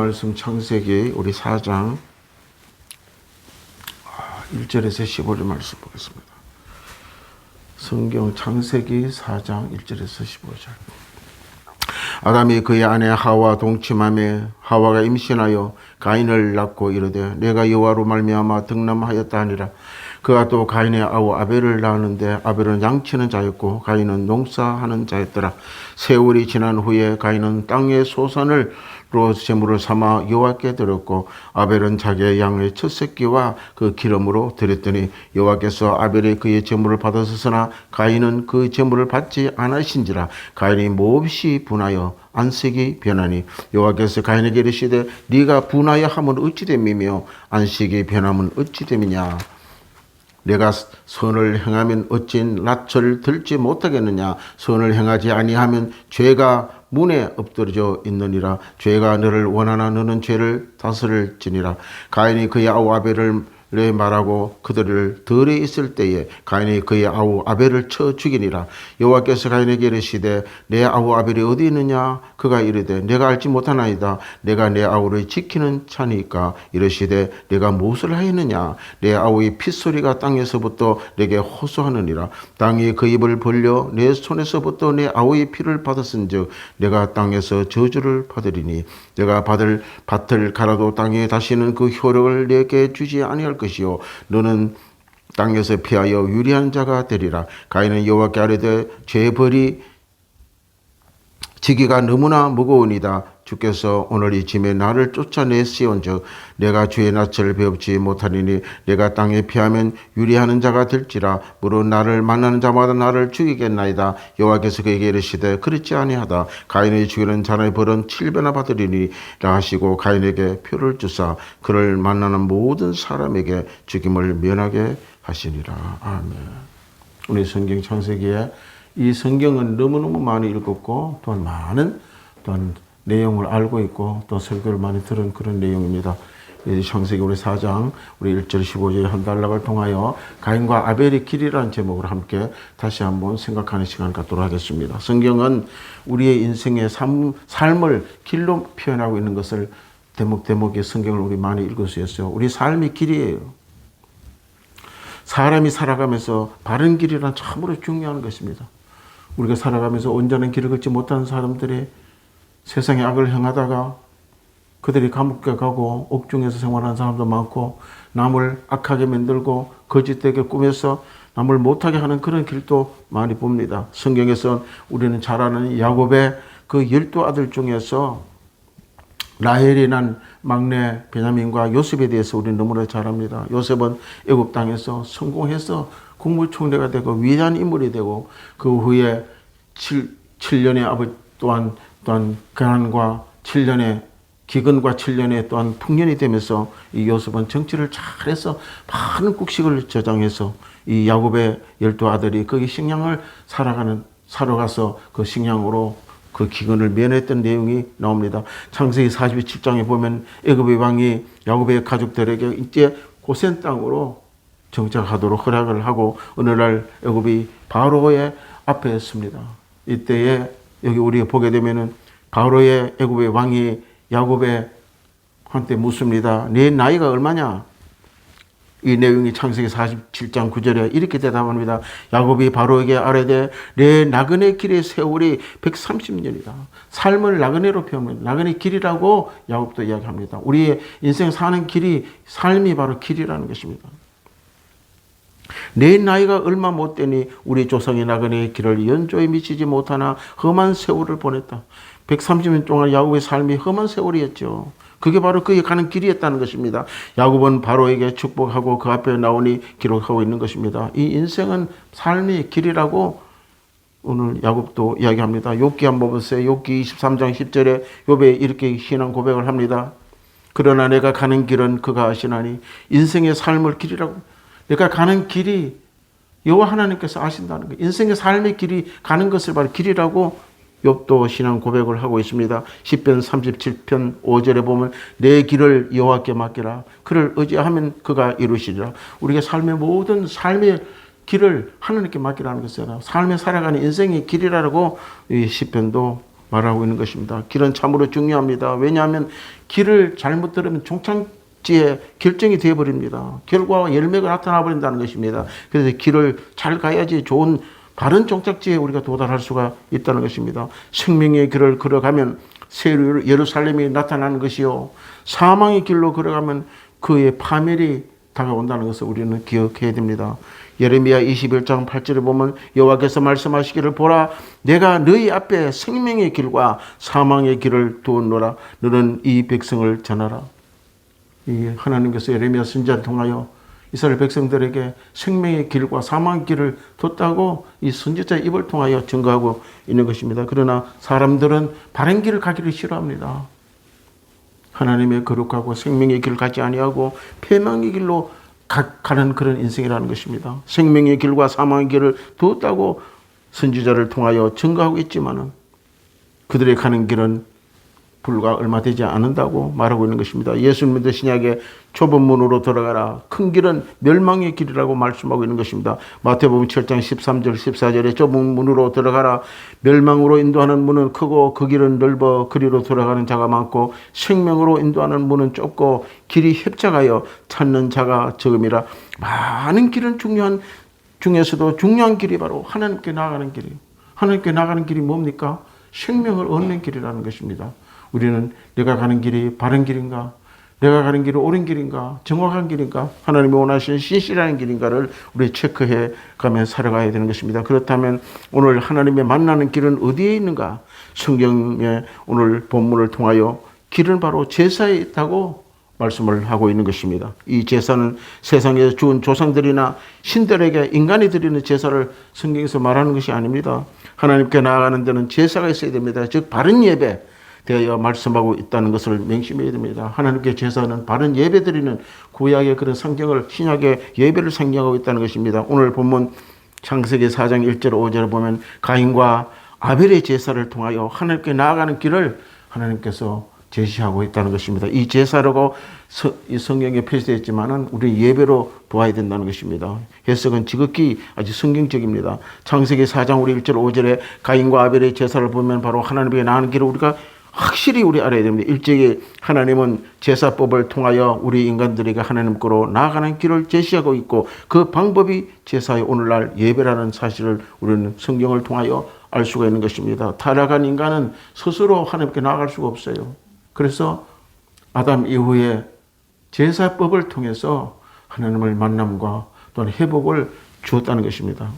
말씀 창세기 우리 4장 1절에서 15절 말씀 보겠습니다. 성경 창세기 4장 1절에서 15절. 아담이 그의 아내 하와 동침하며 하와가 임신하여 가인을 낳고 이르되 내가 여호와로 말미암아 득남하였다 하니라. 그가 또 가인의 아우 아벨을 낳았는데 아벨은 양치는 자였고 가인은 농사하는 자였더라. 세월이 지난 후에 가인은 땅의 소산을 제물을 삼아 여호와께 드렸고 아벨은 자기의 양의 첫 새끼와 그 기름으로 드렸더니 여호와께서 아벨이 그의 제물을 받으셨으나 가인은 그 제물을 받지 않으신지라. 가인이 몹시 분하여 안식이 변하니 여호와께서 가인에게 이르시되 네가 분하여 함은 어찌 됨이며 안식이 변함은 어찌 됨이냐. 내가 선을 행하면 어찌 낯을 들지 못하겠느냐. 선을 행하지 아니하면 죄가 문에 엎드러져 있느니라. 죄가 너를 원하나 너는 죄를 다스릴지니라. 가인이 그의 아우 아벨을 말하고 그들을 들에 있을 때에 가인이 그의 아우 아벨을 쳐 죽이니라. 여호와께서 가인에게 이르시되 내 아우 아벨이 어디 있느냐. 그가 이르되 내가 알지 못하나이다. 내가 내 아우를 지키는 자니까. 이르시되 내가 무엇을 하였느냐. 내 아우의 핏소리가 땅에서부터 내게 호소하느니라. 땅이 그 입을 벌려 내 손에서부터 내 아우의 피를 받았은즉 내가 땅에서 저주를 받으리니 내가 받을 밭을 갈아도 땅에 다시는 그 효력을 내게 주지 아니할 것이요 너는 땅에서 피하여 유리한 자가 되리라. 가인은 여호와께 아뢰되 죄벌이 지기가 너무나 무거우니다. 주께서 오늘 이 짐에 나를 쫓아내시온즉 내가 주의 낯을 배웁지 못하리니 내가 땅에 피하면 유리하는 자가 될지라. 물론 나를 만나는 자마다 나를 죽이겠나이다. 여호와께서 그에게 이르시되 그렇지 아니하다. 가인의 죽이는 자의 벌은 7배나 받으리니라 하시고 가인에게 표를 주사 그를 만나는 모든 사람에게 죽임을 면하게 하시니라. 아멘. 우리 성경 창세기에 이 성경은 너무너무 많이 읽었고 또 많은 또한 내용을 알고 있고 또 설교를 많이 들은 그런 내용입니다. 창세기 우리 4장 우리 1절 15절 한 단락을 통하여 가인과 아벨의 길이라는 제목으로 함께 다시 한번 생각하는 시간을 갖도록 하겠습니다. 성경은 우리의 인생의 삶을 길로 표현하고 있는 것을 대목의 성경을 우리 많이 읽을 수 있어요. 우리 삶이 길이에요. 사람이 살아가면서 바른 길이란 참으로 중요한 것입니다. 우리가 살아가면서 온전한 길을 걷지 못하는 사람들이 세상에 악을 행하다가 그들이 감옥에 가고 옥중에서 생활하는 사람도 많고 남을 악하게 만들고 거짓되게 꾸며서 남을 못하게 하는 그런 길도 많이 봅니다. 성경에서 우리는 잘 아는 야곱의 그 12아들 중에서 라헬이 난 막내 베냐민과 요셉에 대해서 우리는 너무나 잘 압니다. 요셉은 애굽 땅에서 성공해서 국무총리가 되고 위대한 인물이 되고 그 후에 7년의 아버지 또한 가난과 7년의 기근과 7년의 또한 풍년이 되면서 이 요셉은 정치를 잘해서 많은 국식을 저장해서 이 야곱의 12아들이 거기 식량을 사러 가서 그 식량으로 그 기근을 면했던 내용이 나옵니다. 창세기 47장에 보면 애굽의 왕이 야곱의 가족들에게 이제 고센 땅으로 정착하도록 허락을 하고 어느 날 애굽이 바로의 앞에 섰습니다. 이때에 여기 우리가 보게 되면은 바로의 애굽의 왕이 야곱의 한테 묻습니다. 네 나이가 얼마냐? 이 내용이 창세기 47장 9절에 이렇게 대답합니다. 야곱이 바로에게 아뢰되 내 나그네 길의 세월이 130년이다. 삶을 나그네로 표현합니다. 나그네 길이라고 야곱도 이야기합니다. 우리의 인생 사는 길이 삶이 바로 길이라는 것입니다. 내 나이가 얼마 못 되니 우리 조상의 나그네의 길을 연조에 미치지 못하나 험한 세월을 보냈다. 130년 동안 야곱의 삶이 험한 세월이었죠. 그게 바로 그의 가는 길이었다는 것입니다. 야곱은 바로에게 축복하고 그 앞에 나오니 기록하고 있는 것입니다. 이 인생은 삶의 길이라고 오늘 야곱도 이야기합니다. 욥기 한번 보세요. 욥기 23장 10절에 욥이 이렇게 신앙 고백을 합니다. 그러나 내가 가는 길은 그가 아시나니 인생의 삶을 길이라고. 내가 가는 길이 여호와 하나님께서 아신다는 거예요. 인생의 삶의 길이 가는 것을 바로 길이라고 욥도 신앙 고백을 하고 있습니다. 시편 37편 5절에 보면 내 길을 여호와께 맡기라. 그를 의지하면 그가 이루시리라. 우리가 삶의 모든 삶의 길을 하나님께 맡기라는 것이잖아요. 삶에 살아가는 인생의 길이라고 이 시편도 말하고 있는 것입니다. 길은 참으로 중요합니다. 왜냐하면 길을 잘못 들으면 종착지에 결정이 되어버립니다. 결과와 열매가 나타나 버린다는 것입니다. 그래서 길을 잘 가야지 좋은 바른 종착지에 우리가 도달할 수가 있다는 것입니다. 생명의 길을 걸어가면 새 예루살렘이 나타나는 것이요, 사망의 길로 걸어가면 그의 파멸이 다가온다는 것을 우리는 기억해야 됩니다. 예레미야 21장 8절에 보면 여호와께서 말씀하시기를, 보라, 내가 너희 앞에 생명의 길과 사망의 길을 두었노라. 너는 이 백성을 전하라. 이 하나님께서 예레미야 선지자를 통하여 이스라엘 백성들에게 생명의 길과 사망의 길을 뒀다고 이 선지자의 입을 통하여 증거하고 있는 것입니다. 그러나 사람들은 바른 길을 가기를 싫어합니다. 하나님의 거룩하고 생명의 길을 가지 아니하고 패망의 길로 가는 그런 인생이라는 것입니다. 생명의 길과 사망의 길을 두었다고 선지자를 통하여 증거하고 있지만은 그들의 가는 길은 불과 얼마 되지 않는다고 말하고 있는 것입니다. 예수님도 신약에 좁은 문으로 들어가라, 큰 길은 멸망의 길이라고 말씀하고 있는 것입니다. 마태복음 7장 13절 14절에 좁은 문으로 들어가라, 멸망으로 인도하는 문은 크고 그 길은 넓어 그리로 들어가는 자가 많고 생명으로 인도하는 문은 좁고 길이 협착하여 찾는 자가 적음이라. 많은 길은 중에서도 중요한 길이 바로 하나님께 나아가는 길이에요. 하나님께 나아가는 길이 뭡니까? 생명을 얻는 길이라는 것입니다. 우리는 내가 가는 길이 바른 길인가? 내가 가는 길이 옳은 길인가? 정확한 길인가? 하나님이 원하시는 신실한 길인가를 우리 체크해 가며 살아가야 되는 것입니다. 그렇다면 오늘 하나님의 만나는 길은 어디에 있는가? 성경의 오늘 본문을 통하여 길은 바로 제사에 있다고 말씀을 하고 있는 것입니다. 이 제사는 세상에서 죽은 조상들이나 신들에게 인간이 드리는 제사를 성경에서 말하는 것이 아닙니다. 하나님께 나아가는 데는 제사가 있어야 됩니다. 즉 바른 예배 되어 말씀하고 있다는 것을 명심해야 됩니다. 하나님께 제사는 바른 예배 드리는 구약의 그런 상징을 신약의 예배를 상징하고 있다는 것입니다. 오늘 본문 창세기 4장 1절 5절을 보면 가인과 아벨의 제사를 통하여 하나님께 나아가는 길을 하나님께서 제시하고 있다는 것입니다. 이 제사라고 이 성경에 표시되어 있지만은 우리 예배로 보아야 된다는 것입니다. 해석은 지극히 아주 성경적입니다. 창세기 4장 우리 1절 5절에 가인과 아벨의 제사를 보면 바로 하나님께 나아가는 길을 우리가 확실히 우리 알아야 됩니다. 일찍이 하나님은 제사법을 통하여 우리 인간들에게 하나님께로 나아가는 길을 제시하고 있고 그 방법이 제사의 오늘날 예배라는 사실을 우리는 성경을 통하여 알 수가 있는 것입니다. 타락한 인간은 스스로 하나님께 나아갈 수가 없어요. 그래서 아담 이후에 제사법을 통해서 하나님을 만남과 또는 회복을 주었다는 것입니다.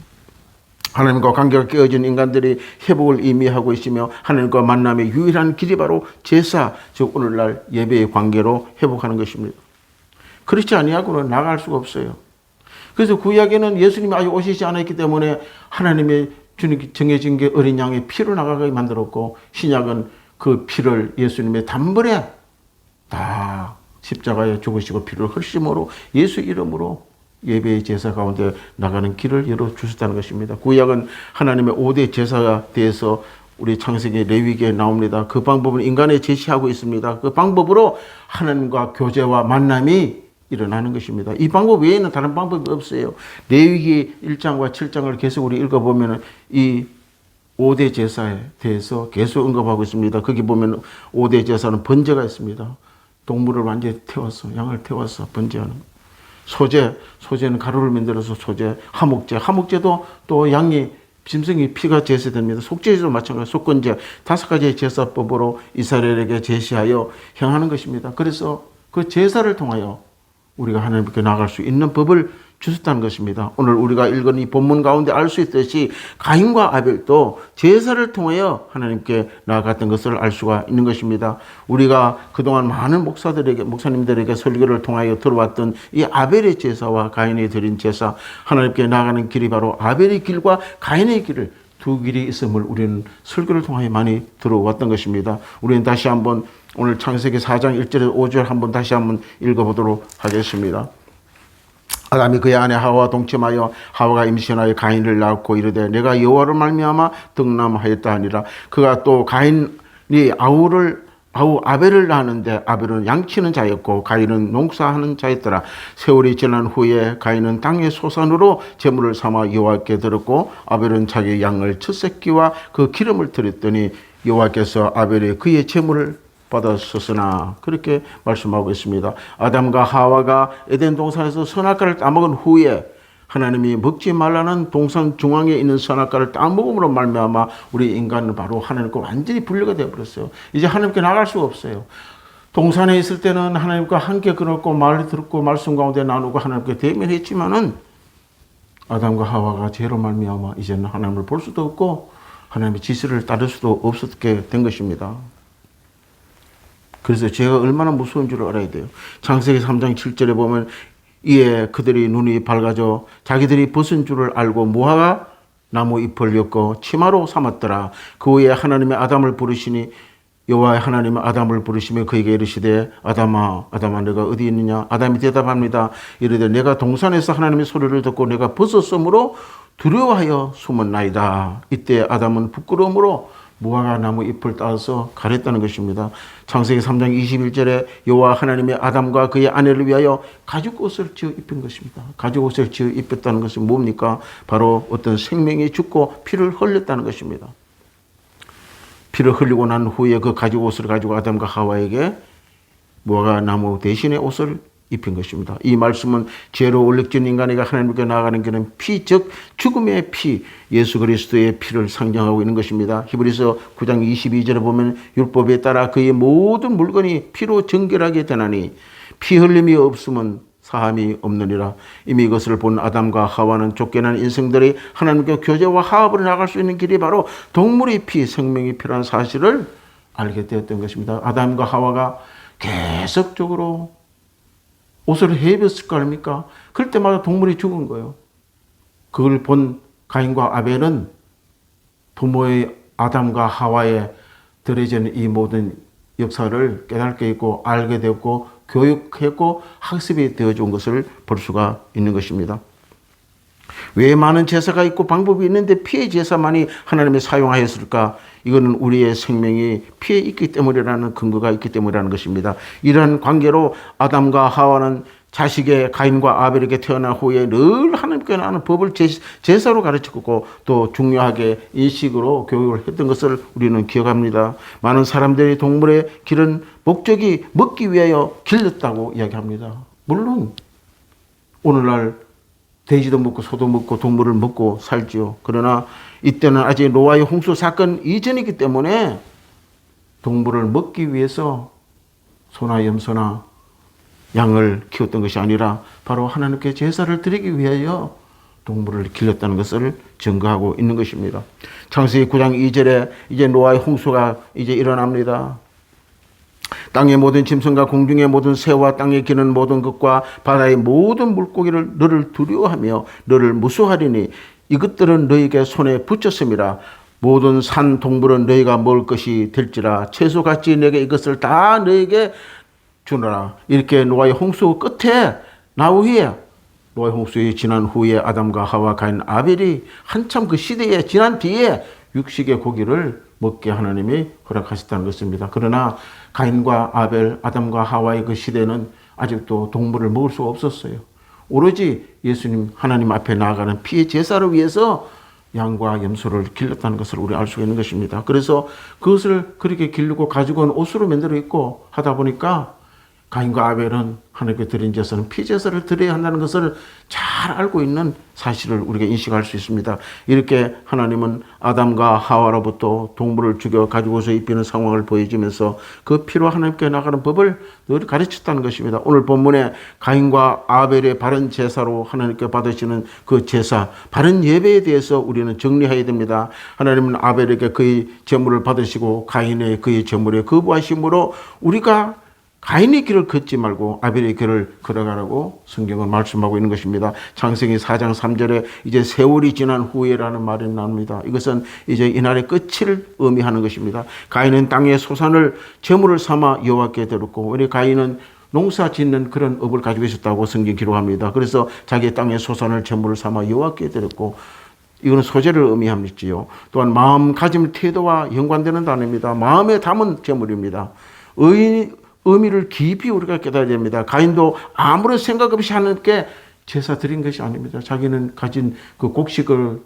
하나님과 관계가 깨어진 인간들이 회복을 의미하고 있으며 하나님과 만남의 유일한 길이 바로 제사, 즉 오늘날 예배의 관계로 회복하는 것입니다. 그렇지 아니하고는 나갈 수가 없어요. 그래서 구약에는 예수님이 아직 오시지 않았기 때문에 하나님의 정해진 게 어린 양의 피로 나가게 만들었고 신약은 그 피를 예수님의 단번에 다 십자가에 죽으시고 피를 흘심으로 예수 이름으로 예배의 제사 가운데 나가는 길을 열어주셨다는 것입니다. 구약은 하나님의 5대 제사에 대해서 우리 창세기 레위기에 나옵니다. 그 방법은 인간에 제시하고 있습니다. 그 방법으로 하나님과 교제와 만남이 일어나는 것입니다. 이 방법 외에는 다른 방법이 없어요. 레위기 1장과 7장을 계속 우리 읽어보면 이 5대 제사에 대해서 계속 언급하고 있습니다. 거기 보면 5대 제사는 번제가 있습니다. 동물을 완전히 태워서 양을 태워서 번제하는 소제는 가루를 만들어서 소제, 하목제도 또 양이 짐승이 피가 제사됩니다. 속죄제도 마찬가지, 속건제 5가지의 제사법으로 이스라엘에게 제시하여 행하는 것입니다. 그래서 그 제사를 통하여 우리가 하나님께 나아갈 수 있는 법을 주셨다는 것입니다. 오늘 우리가 읽은 이 본문 가운데 알 수 있듯이 가인과 아벨도 제사를 통하여 하나님께 나아갔던 것을 알 수가 있는 것입니다. 우리가 그동안 많은 목사님들에게 설교를 통하여 들어왔던 이 아벨의 제사와 가인이 드린 제사, 하나님께 나아가는 길이 바로 아벨의 길과 가인의 길을 두 길이 있음을 우리는 설교를 통하여 많이 들어왔던 것입니다. 우리는 다시 한번 오늘 창세기 4장 1절에서 5절 한번 다시 한번 읽어보도록 하겠습니다. 아담이 그의 아내 하와와 동침하여 하와가 임신하여 가인을 낳고 이르되 내가 여호와로 말미암아 득남하였다 하니라. 그가 또 가인이 아벨을 낳았는데 아벨은 양치는 자였고 가인은 농사하는 자였더라. 세월이 지난 후에 가인은 땅의 소산으로 제물을 삼아 여호와께 드렸고 아벨은 자기 양을 첫 새끼와 그 기름을 드렸더니 여호와께서 아벨이 그의 제물을 받았었으나 그렇게 말씀하고 있습니다. 아담과 하와가 에덴 동산에서 선악과를 따먹은 후에 하나님이 먹지 말라는 동산 중앙에 있는 선악과를 따먹음으로 말미암아 우리 인간은 바로 하나님과 완전히 분리가 되어버렸어요. 이제 하나님께 나갈 수가 없어요. 동산에 있을 때는 하나님과 함께 걸었고 말을 듣고 말씀 가운데 나누고 하나님께 대면했지만은 아담과 하와가 죄로 말미암아 이제는 하나님을 볼 수도 없고 하나님의 지시를 따를 수도 없었게 된 것입니다. 그래서 죄가 얼마나 무서운 줄 알아야 돼요. 창세기 3장 7절에 보면 이에 그들이 눈이 밝아져 자기들이 벗은 줄을 알고 무화과 나무 잎을 엮어 치마로 삼았더라. 그 후에 하나님이 아담을 부르시니 여호와 하나님은 아담을 부르시며 그에게 이르시되 아담아 아담아 내가 어디 있느냐. 아담이 대답합니다. 이르되 내가 동산에서 하나님의 소리를 듣고 내가 벗었으므로 두려워하여 숨었나이다. 이때 아담은 부끄러움으로 무화과 나무 잎을 따서 가렸다는 것입니다. 창세기 3장 21절에 여호와 하나님이 아담과 그의 아내를 위하여 가죽 옷을 지어 입힌 것입니다. 가죽 옷을 지어 입혔다는 것은 뭡니까? 바로 어떤 생명이 죽고 피를 흘렸다는 것입니다. 피를 흘리고 난 후에 그 가죽 옷을 가지고 아담과 하와에게 무화과 나무 대신에 옷을 입힌 것입니다. 이 말씀은 죄로 올릭진 인간에게 하나님께 나아가는 길은 피, 즉 죽음의 피, 예수 그리스도의 피를 상징하고 있는 것입니다. 히브리서 9장 22절에 보면 율법에 따라 그의 모든 물건이 피로 정결하게 되나니 피 흘림이 없으면 사함이 없느니라. 이미 이것을 본 아담과 하와는 쫓겨난 인생들이 하나님께 교제와 화합으로 나갈 수 있는 길이 바로 동물의 피, 생명의 피라는 사실을 알게 되었던 것입니다. 아담과 하와가 계속적으로 옷을 헤입었을 거 아닙니까? 그럴 때마다 동물이 죽은 거예요. 그걸 본 가인과 아벨은 부모의 아담과 하와에 들어진 이 모든 역사를 깨닫게 있고 알게 되었고 교육했고 학습이 되어준 것을 볼 수가 있는 것입니다. 왜 많은 제사가 있고 방법이 있는데 피의 제사만이 하나님이 사용하였을까? 이거는 우리의 생명이 피에 있기 때문이라는 근거가 있기 때문이라는 것입니다. 이러한 관계로 아담과 하와는 자식의 가인과 아벨에게 태어난 후에 늘 하나님께 나는 법을 제사로 가르쳤고 또 중요하게 인식으로 교육을 했던 것을 우리는 기억합니다. 많은 사람들이 동물의 길은 목적이 먹기 위하여 길렀다고 이야기합니다. 물론 오늘날 돼지도 먹고 소도 먹고 동물을 먹고 살지요. 그러나 이때는 아직 노아의 홍수 사건 이전이기 때문에 동물을 먹기 위해서 소나 염소나 양을 키웠던 것이 아니라 바로 하나님께 제사를 드리기 위하여 동물을 길렀다는 것을 증거하고 있는 것입니다. 창세기 9장 2절에 이제 노아의 홍수가 이제 일어납니다. 땅의 모든 짐승과 공중의 모든 새와 땅에 기는 모든 것과 바다의 모든 물고기를 너를 두려워하며 너를 무서워하리니 이것들은 너에게 손에 붙였음이라. 모든 산 동물은 너희가 먹을 것이 될지라. 채소같이 내게 이것을 다 너에게 주노라. 이렇게 노아의 홍수 끝에 나후 후에 노아의 홍수에 지난 후에 아담과 하와 가인 아벨이 한참 그 시대에 지난 뒤에 육식의 고기를 먹게 하나님이 허락하셨다는 것입니다. 그러나 가인과 아벨, 아담과 하와의 그 시대는 아직도 동물을 먹을 수가 없었어요. 오로지 예수님 하나님 앞에 나아가는 피의 제사를 위해서 양과 염소를 길렀다는 것을 우리 알 수가 있는 것입니다. 그래서 그것을 그렇게 기르고 가지고는 옷으로 만들어 입고 하다 보니까 가인과 아벨은 하나님께 드린 제사는 피제사를 드려야 한다는 것을 잘 알고 있는 사실을 우리가 인식할 수 있습니다. 이렇게 하나님은 아담과 하와로부터 동물을 죽여 가지고서 입히는 상황을 보여주면서 그 피로 하나님께 나가는 법을 늘 가르쳤다는 것입니다. 오늘 본문에 가인과 아벨의 바른 제사로 하나님께 받으시는 그 제사, 바른 예배에 대해서 우리는 정리해야 됩니다. 하나님은 아벨에게 그의 제물을 받으시고 가인의 그의 제물에 거부하심으로 우리가 가인의 길을 걷지 말고 아벨의 길을 걸어가라고 성경은 말씀하고 있는 것입니다. 창세기 4장 3절에 이제 세월이 지난 후에라는 말이 나옵니다. 이것은 이제 이날의 끝을 의미하는 것입니다. 가인은 땅의 소산을 제물을 삼아 여호와께 드렸고 우리 가인은 농사 짓는 그런 업을 가지고 있었다고 성경 기록합니다. 그래서 자기 땅의 소산을 제물을 삼아 여호와께 드렸고 이거는 소재를 의미합니지요. 또한 마음가짐 태도와 연관되는 단어입니다. 마음에 담은 제물입니다. 의미를 깊이 우리가 깨달아야 됩니다. 가인도 아무런 생각 없이 하나님께 제사 드린 것이 아닙니다. 자기는 가진 그 곡식을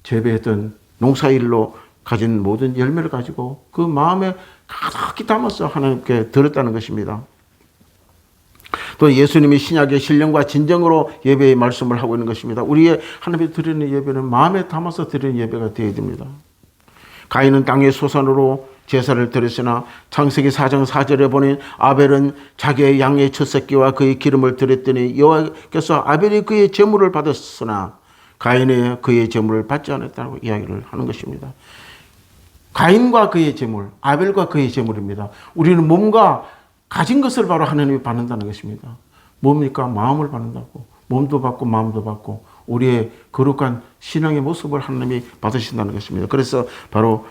재배했던 농사일로 가진 모든 열매를 가지고 그 마음에 가득히 담아서 하나님께 드렸다는 것입니다. 또 예수님이 신약의 신령과 진정으로 예배의 말씀을 하고 있는 것입니다. 우리의 하나님께 드리는 예배는 마음에 담아서 드리는 예배가 되어야 됩니다. 가인은 땅의 소산으로 제사를 드렸으나 창세기 4장 4절에 보니 아벨은 자기의 양의 첫 새끼와 그의 기름을 드렸더니 여호와께서 아벨이 그의 제물을 받았으나 가인의 그의 제물을 받지 않았다고 이야기를 하는 것입니다. 가인과 그의 제물, 아벨과 그의 제물입니다. 우리는 몸과 가진 것을 바로 하나님이 받는다는 것입니다. 뭡니까? 마음을 받는다고. 몸도 받고 마음도 받고 우리의 거룩한 신앙의 모습을 하나님이 받으신다는 것입니다. 그래서 바로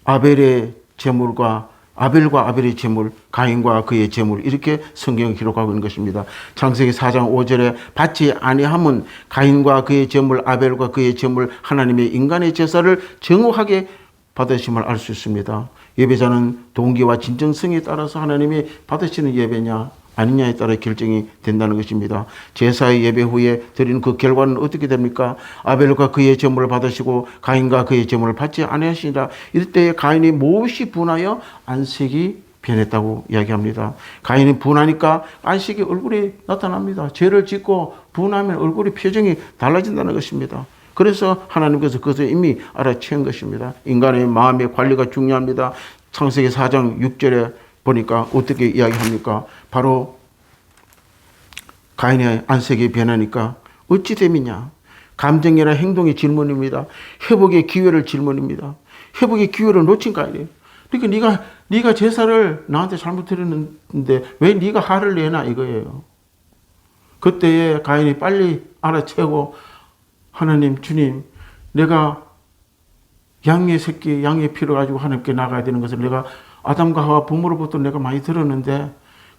아벨의 제물과 아벨과 아벨의 제물, 가인과 그의 제물 이렇게 성경이 기록하고 있는 것입니다. 창세기 4장 5절에 받지 아니함은 가인과 그의 제물, 아벨과 그의 제물 하나님의 인간의 제사를 정확하게 받으심을 알 수 있습니다. 예배자는 동기와 진정성에 따라서 하나님이 받으시는 예배냐 아니냐에 따라 결정이 된다는 것입니다. 제사의 예배 후에 드리는 그 결과는 어떻게 됩니까? 아벨과 그의 제물을 받으시고 가인과 그의 제물을 받지 아니하시니라. 이럴 때에 가인이 몹시 분하여 안색이 변했다고 이야기합니다. 가인이 분하니까 안색이 얼굴이 나타납니다. 죄를 짓고 분하면 얼굴이 표정이 달라진다는 것입니다. 그래서 하나님께서 그것을 이미 알아챈 것입니다. 인간의 마음의 관리가 중요합니다. 창세기 4장 6절에 보니까 어떻게 이야기합니까? 바로 가인의 안색이 변하니까 어찌 됨이냐? 감정이나 행동의 질문입니다. 회복의 기회를 질문입니다. 회복의 기회를 놓친 가인이에요. 그러니까 네가 제사를 나한테 잘못 드렸는데 왜 네가 화를 내나 이거예요. 그때에 가인이 빨리 알아채고 하나님, 주님, 내가 양의 새끼, 양의 피를 가지고 하나님께 나가야 되는 것을 내가 아담과 하와 부모로부터 내가 많이 들었는데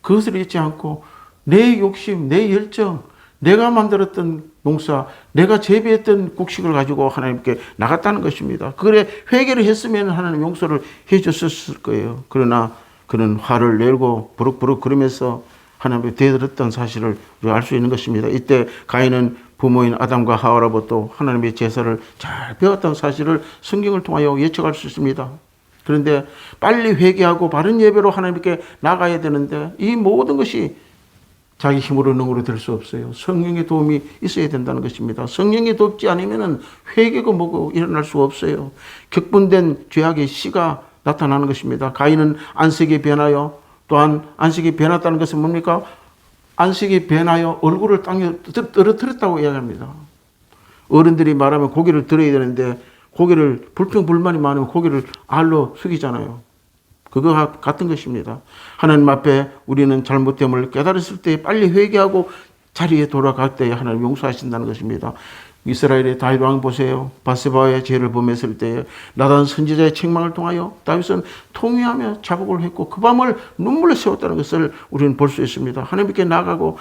그것을 잊지 않고 내 욕심, 내 열정, 내가 만들었던 농사, 내가 재배했던 곡식을 가지고 하나님께 나갔다는 것입니다. 그래 회개를 했으면 하나님 용서를 해줬을 거예요. 그러나 그는 화를 내고 부럭부럭 그러면서 하나님께 대들었던 사실을 우리가 알 수 있는 것입니다. 이때 가인은 부모인 아담과 하와로부터 하나님의 제사를 잘 배웠다는 사실을 성경을 통하여 예측할 수 있습니다. 그런데 빨리 회개하고 바른 예배로 하나님께 나가야 되는데 이 모든 것이 자기 힘으로 능으로 될 수 없어요. 성령의 도움이 있어야 된다는 것입니다. 성령이 돕지 않으면 회개가 뭐고 일어날 수 없어요. 격분된 죄악의 씨가 나타나는 것입니다. 가인은 안색이 변하여 또한 안색이 변했다는 것은 뭡니까? 안색이 변하여 얼굴을 땅에 떨어뜨렸다고 이야기합니다. 어른들이 말하면 고개를 들어야 되는데 고개를 불평불만이 많으면 고개를 알로 숙이잖아요. 그거와 같은 것입니다. 하나님 앞에 우리는 잘못됨을 깨달았을 때 빨리 회개하고 자리에 돌아갈 때 하나님 용서하신다는 것입니다. 이스라엘의 다윗 왕 보세요. 바세바의 죄를 범했을 때 나단 선지자의 책망을 통하여 다윗은 통회하며 자복을 했고 그 밤을 눈물로 세웠다는 것을 우리는 볼 수 있습니다. 하나님께 나가고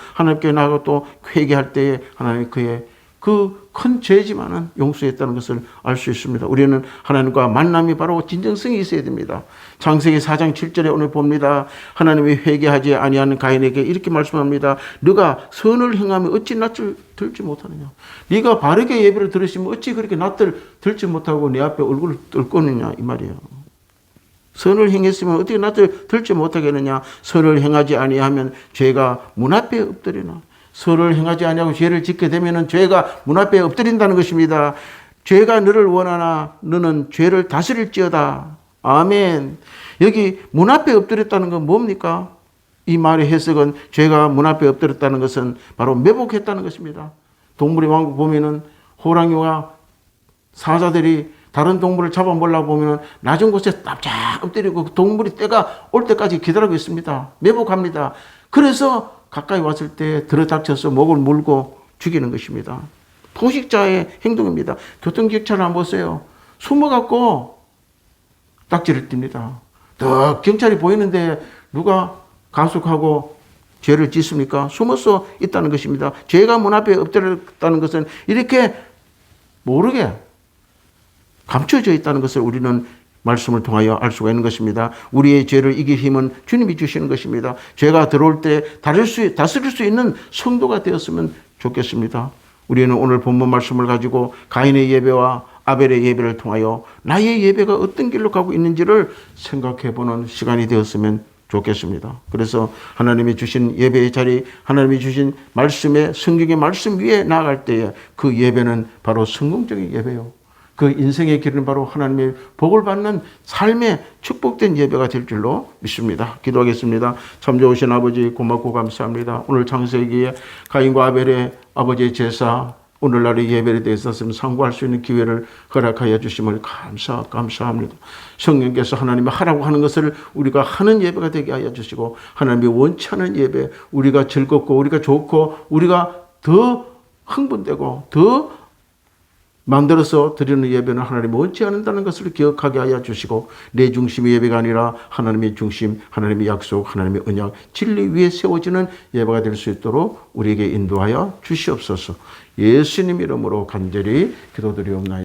또 회개할 때에 하나님 그의 그 큰 죄지만은 용서했다는 것을 알 수 있습니다. 우리는 하나님과 만남이 바로 진정성이 있어야 됩니다. 창세기 4장 7절에 오늘 봅니다. 하나님이 회개하지 아니하는 가인에게 이렇게 말씀합니다. 네가 선을 행하면 어찌 낯을 들지 못하느냐. 네가 바르게 예배를 들으시면 어찌 그렇게 낯을 들지 못하고 내 앞에 얼굴을 떨거느냐 이 말이에요. 선을 행했으면 어떻게 낯을 들지 못하겠느냐. 선을 행하지 아니하면 죄가 문 앞에 엎드리나. 선을 행하지 아니하고 죄를 짓게 되면 죄가 문 앞에 엎드린다는 것입니다. 죄가 너를 원하나 너는 죄를 다스릴지어다. 아멘. 여기 문 앞에 엎드렸다는 건 뭡니까? 이 말의 해석은 죄가 문 앞에 엎드렸다는 것은 바로 매복했다는 것입니다. 동물의 왕국 보면은 호랑이와 사자들이 다른 동물을 잡아먹으려고 보면 낮은 곳에 납작 엎드리고 동물이 때가 올 때까지 기다리고 있습니다. 매복합니다. 그래서 가까이 왔을 때 들어닥쳐서 목을 물고 죽이는 것입니다. 포식자의 행동입니다. 교통경찰을 한번 보세요. 숨어갖고 딱지를 띱니다. 더 경찰이 보이는데 누가 가속하고 죄를 짓습니까? 숨어서 있다는 것입니다. 죄가 문 앞에 엎드렸다는 것은 이렇게 모르게 감춰져 있다는 것을 우리는 말씀을 통하여 알 수가 있는 것입니다. 우리의 죄를 이길 힘은 주님이 주시는 것입니다. 죄가 들어올 때 다스릴 수 있는 성도가 되었으면 좋겠습니다. 우리는 오늘 본문 말씀을 가지고 가인의 예배와 아벨의 예배를 통하여 나의 예배가 어떤 길로 가고 있는지를 생각해보는 시간이 되었으면 좋겠습니다. 그래서 하나님이 주신 예배의 자리, 하나님이 주신 말씀의 성경의 말씀 위에 나아갈 때에 그 예배는 바로 성공적인 예배요. 그 인생의 길은 바로 하나님의 복을 받는 삶의 축복된 예배가 될 줄로 믿습니다. 기도하겠습니다. 참 좋으신 아버지 고맙고 감사합니다. 오늘 창세기에 가인과 아벨의 아버지의 제사, 오늘날의 예배에 대해서 상고할 수 있는 기회를 허락하여 주심을 감사합니다. 성령께서 하나님이 하라고 하는 것을 우리가 하는 예배가 되게 하여 주시고, 하나님이 원치 않은 예배, 우리가 즐겁고 우리가 좋고 우리가 더 흥분되고 더 만들어서 드리는 예배는 하나님이 원치 않는다는 것을 기억하게 하여 주시고, 내 중심의 예배가 아니라 하나님의 중심, 하나님의 약속, 하나님의 언약, 진리 위에 세워지는 예배가 될 수 있도록 우리에게 인도하여 주시옵소서. 예수님 이름으로 간절히 기도드리옵나이다.